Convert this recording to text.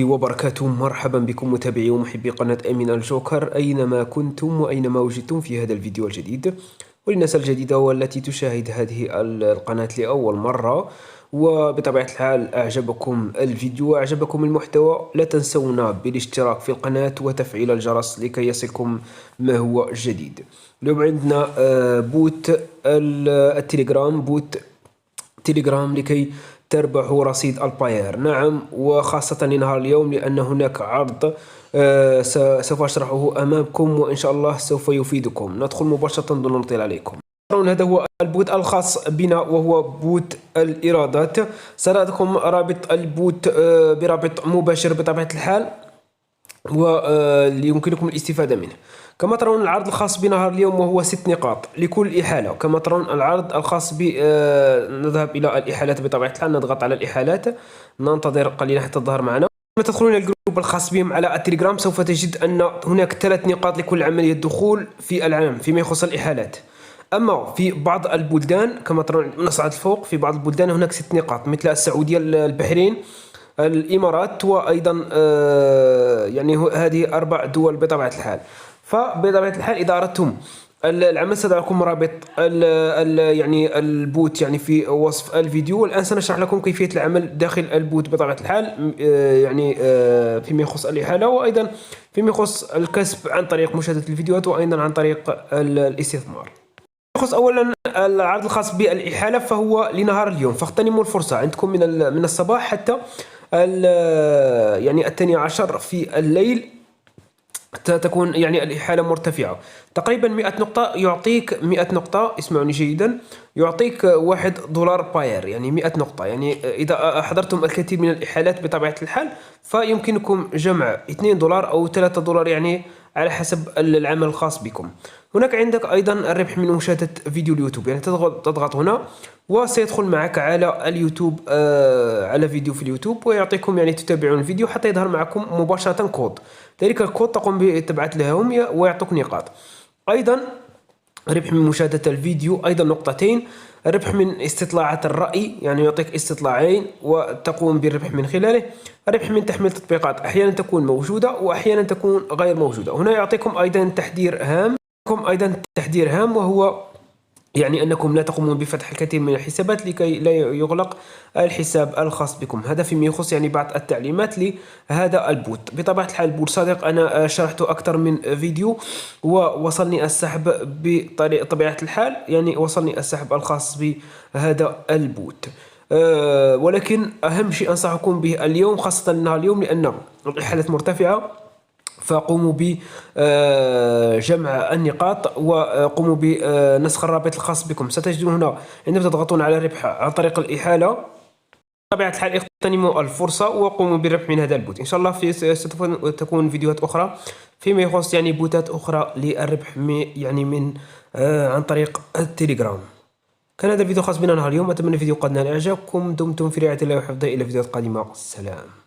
وبركاته. مرحبا بكم متابعي ومحبي قناة أمين الجوكر أينما كنتم وأينما وجدتم في هذا الفيديو الجديد. وللناس الجديدة والتي تشاهد هذه القناة لأول مرة، وبطبيعة الحال أعجبكم الفيديو وأعجبكم المحتوى، لا تنسونا بالاشتراك في القناة وتفعيل الجرس لكي يصلكم ما هو جديد. اليوم عندنا بوت تيليجرام لكي تربحوا رصيد الباير. نعم، وخاصة لنهار اليوم لأن هناك عرض سوف أشرحه أمامكم وإن شاء الله سوف يفيدكم. ندخل مباشرة دون نطيل عليكم. هذا هو البوت الخاص بنا وهو بوت الإيرادات. سأعطيكم رابط البوت برابط مباشر بطبيعة الحال ويمكنكم الاستفادة منه. كما ترون العرض الخاص بنهار اليوم وهو 6 نقاط لكل إحالة. كما ترون العرض الخاص ب نذهب إلى الإحالات بطبيعة الحال، نضغط على الإحالات، ننتظر قليلا حتى تظهر معنا. لما تدخلون الجروب الخاص بهم على التليجرام سوف تجد أن هناك 3 نقاط لكل عملية دخول في العام فيما يخص الإحالات. أما في بعض البلدان كما ترون نصعد الفوق، في بعض البلدان هناك 6 نقاط مثل السعودية، البحرين، الإمارات، وأيضا يعني هذه 4 دول بطبيعة الحال. فبطبيعة الحال إذا أردتم العمل سأضعكم رابط يعني البوت يعني في وصف الفيديو. والآن سنشرح لكم كيفية العمل داخل البوت بطبيعة الحال، يعني فيما يخص الإحالة وأيضا فيما يخص الكسب عن طريق مشاهدة الفيديوهات وأيضا عن طريق الاستثمار. يخص أولا العرض الخاص بالإحالة فهو لنهار اليوم، فاغتنموا الفرصة. عندكم من الصباح حتى يعني 12 في الليل تكون يعني الإحالة مرتفعة تقريبا 100 نقطة. يعطيك 100 نقطة، اسمعوني جيدا، يعطيك $1 باير، يعني 100 نقطة. يعني إذا حضرتم الكثير من الإحالات بطبيعة الحال فيمكنكم جمع $2 أو $3، يعني على حسب العمل الخاص بكم. هناك عندك أيضا الربح من مشاهدة فيديو اليوتيوب، يعني تضغط هنا وسيدخل معك على اليوتيوب، على فيديو في اليوتيوب، ويعطيكم يعني تتابعون الفيديو حتى يظهر معكم مباشرة كود. ذلك الكود تقوم بتبعث لهم ويعطوك نقاط. أيضا ربح من مشاهدة الفيديو أيضا 2 نقطة. ربح من استطلاعات الرأي، يعني يعطيك استطلاعين وتقوم بالربح من خلاله. ربح من تحميل تطبيقات، أحيانا تكون موجودة وأحيانا تكون غير موجودة. هنا يعطيكم أيضا تحذير هام، وهو يعني أنكم لا تقومون بفتح الكثير من الحسابات لكي لا يغلق الحساب الخاص بكم. هذا فيما يخص يعني بعض التعليمات لهذا البوت. بطبيعة الحال البوت صادق، أنا شرحته أكثر من فيديو ووصلني السحب بطبيعة الحال، يعني وصلني السحب الخاص بهذا البوت. ولكن أهم شيء أنصحكم به اليوم خاصة لنهار اليوم لأن الإحالات مرتفعة، فقوموا بجمع النقاط وقوموا بنسخ الرابط الخاص بكم. ستجدون هنا عندما تضغطون على الربح عن طريق الإحالة بطبيعة الحال اغتنموا الفرصة وقوموا بالربح من هذا البوت. إن شاء الله ستكون فيديوهات أخرى فيما يخص يعني بوتات أخرى للربح يعني من عن طريق التليجرام. كان هذا الفيديو خاص بنا نهار اليوم. أتمنى الفيديو قد نال إعجابكم. دمتم في رعاية الله وحفظه. إلى فيديوهات قادمة. سلام.